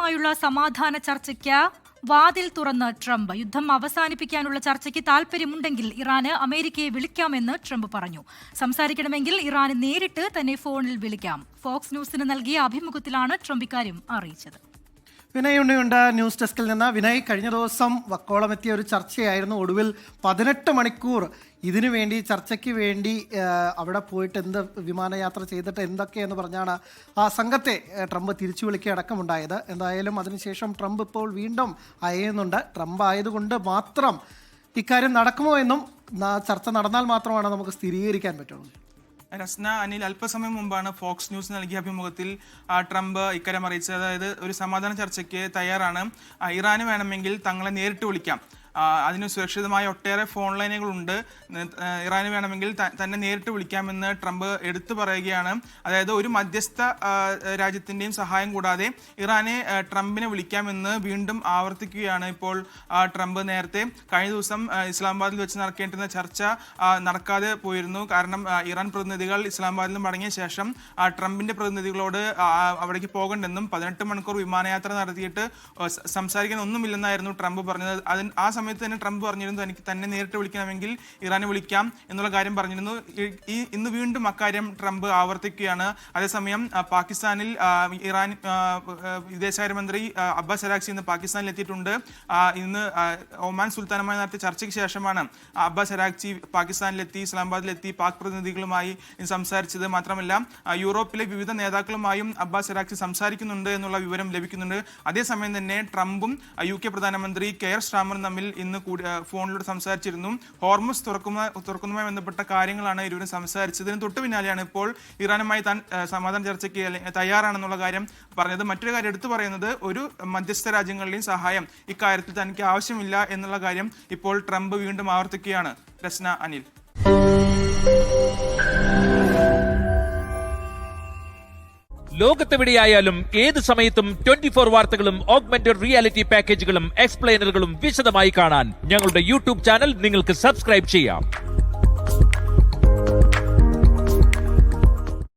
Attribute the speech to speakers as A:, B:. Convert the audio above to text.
A: ഇറാനുമായുള്ള സമാധാന ചർച്ചയ്ക്ക് വാതിൽ തുറന്ന് ട്രംപ്. യുദ്ധം അവസാനിപ്പിക്കാനുള്ള ചർച്ചയ്ക്ക് താൽപര്യമുണ്ടെങ്കിൽ ഇറാന് അമേരിക്കയെ വിളിക്കാമെന്ന് ട്രംപ് പറഞ്ഞു. സംസാരിക്കണമെങ്കിൽ ഇറാന് നേരിട്ട് തന്നെ ഫോണിൽ വിളിക്കാം. ഫോക്സ് ന്യൂസിന് നൽകിയ അഭിമുഖത്തിലാണ് ട്രംപ് ഇക്കാര്യം അറിയിച്ചത്.
B: വിനയ് ഉണ്ണിയുണ്ട് ന്യൂസ് ഡെസ്കിൽ നിന്ന്. വിനയ്, കഴിഞ്ഞ ദിവസം വക്കോളമെത്തിയ ഒരു ചർച്ചയായിരുന്നു. ഒടുവിൽ 18 മണിക്കൂർ ഇതിനു വേണ്ടി, ചർച്ചയ്ക്ക് വേണ്ടി അവിടെ പോയിട്ട് എന്ത് വിമാനയാത്ര ചെയ്തിട്ട് എന്തൊക്കെയെന്ന് പറഞ്ഞാണ് ആ സംഘത്തെ ട്രംപ് തിരിച്ചു വിളിക്കുക അടക്കമുണ്ടായത്. എന്തായാലും അതിനുശേഷം ട്രംപ് ഇപ്പോൾ വീണ്ടും അയയുന്നുണ്ട്. ട്രംപ് ആയതുകൊണ്ട് മാത്രം ഇക്കാര്യം നടക്കുമോ എന്നും ചർച്ച നടന്നാൽ മാത്രമാണ് നമുക്ക് സ്ഥിരീകരിക്കാൻ പറ്റുള്ളൂ.
C: രസ്ന, അനിൽ, അല്പസമയം മുമ്പാണ് ഫോക്സ് ന്യൂസ് നൽകിയ അഭിമുഖത്തിൽ ട്രംപ് ഇക്കാര്യം അറിയിച്ചത്. അതായത് ഒരു സമാധാന ചർച്ചയ്ക്ക് തയ്യാറാണ്, ഇറാന് വേണമെങ്കിൽ തങ്ങളെ നേരിട്ട് വിളിക്കാം, അതിന് സുരക്ഷിതമായ ഒട്ടേറെ ഫോൺ ലൈനുകളുണ്ട്, ഇറാന് വേണമെങ്കിൽ തന്നെ നേരിട്ട് വിളിക്കാമെന്ന് ട്രംപ് എടുത്തു പറയുകയാണ്. അതായത് ഒരു മധ്യസ്ഥ രാജ്യത്തിൻ്റെയും സഹായം കൂടാതെ ഇറാനെ ട്രംപിനെ വിളിക്കാമെന്ന് വീണ്ടും ആവർത്തിക്കുകയാണ് ഇപ്പോൾ ട്രംപ്. നേരത്തെ കഴിഞ്ഞ ദിവസം ഇസ്ലാമാബാദിൽ വെച്ച് നടക്കേണ്ടുന്ന ചർച്ച നടക്കാതെ പോയിരുന്നു. കാരണം ഇറാൻ പ്രതിനിധികൾ ഇസ്ലാമാബാദിൽ മടങ്ങിയ ശേഷം ട്രംപിന്റെ പ്രതിനിധികളോട് അവിടേക്ക് പോകണ്ടെന്നും 18 മണിക്കൂർ വിമാനയാത്ര നടത്തിയിട്ട് സംസാരിക്കാൻ ഒന്നുമില്ലെന്നായിരുന്നു ട്രംപ് പറഞ്ഞത്. ആ സമയത്ത് തന്നെ ട്രംപ് പറഞ്ഞിരുന്നു തനിക്ക് തന്നെ നേരിട്ട് വിളിക്കണമെങ്കിൽ ഇറാനെ വിളിക്കാം എന്നുള്ള കാര്യം പറഞ്ഞിരുന്നു. ഇന്ന് വീണ്ടും അക്കാര്യം ട്രംപ് ആവർത്തിക്കുകയാണ്. അതേസമയം പാകിസ്ഥാനിൽ ഇറാൻ വിദേശകാര്യമന്ത്രി അബ്ബാസ് അരാക്ചി ഇന്ന് പാകിസ്ഥാനിൽ എത്തിയിട്ടുണ്ട്. ഇന്ന് ഒമാൻ സുൽത്താനുമായി നടത്തിയ ചർച്ചയ്ക്ക് ശേഷമാണ് അബ്ബാസ് അരാക്ചി പാകിസ്ഥാനിലെത്തി, ഇസ്ലാമാബാദിലെത്തി പാക് പ്രതിനിധികളുമായി സംസാരിച്ചത്. മാത്രമല്ല യൂറോപ്പിലെ വിവിധ നേതാക്കളുമായും അബ്ബാസ് അരാക്ചി സംസാരിക്കുന്നുണ്ട് എന്നുള്ള വിവരം ലഭിക്കുന്നുണ്ട്. അതേസമയം തന്നെ ട്രംപും UK പ്രധാനമന്ത്രി കെയർ സ്റ്റാമറും തമ്മിൽ ഇന്ന് ഫോണിലൂടെ സംസാരിച്ചിരുന്നു. ഹോർമുസ് തുറക്കുന്നതുമായി ബന്ധപ്പെട്ട കാര്യങ്ങളാണ് ഇരുവരും സംസാരിച്ചതിന് തൊട്ടു പിന്നാലെയാണ് ഇപ്പോൾ ഇറാനുമായി താൻ സമാധാന ചർച്ചയ്ക്ക് തയ്യാറാണെന്നുള്ള കാര്യം പറഞ്ഞത്. മറ്റൊരു കാര്യം എടുത്തു പറയുന്നത്, ഒരു മധ്യസ്ഥ രാജ്യങ്ങളുടെയും സഹായം ഇക്കാര്യത്തിൽ തനിക്ക് ആവശ്യമില്ല എന്നുള്ള കാര്യം ഇപ്പോൾ ട്രംപ് വീണ്ടും ആവർത്തിക്കുകയാണ്. രസ്ന, അനിൽ.
D: ലോകത്തെവിടെയായാലും ഏത് സമയത്തും 24 വാർത്തകളും ഓഗ്മെന്റഡ് റിയാലിറ്റി പാക്കേജുകളും എക്സ്പ്ലെയിനറുകളും വിശദമായി കാണാൻ ഞങ്ങളുടെ YouTube ചാനൽ നിങ്ങൾക്ക് സബ്സ്ക്രൈബ് ചെയ്യാം.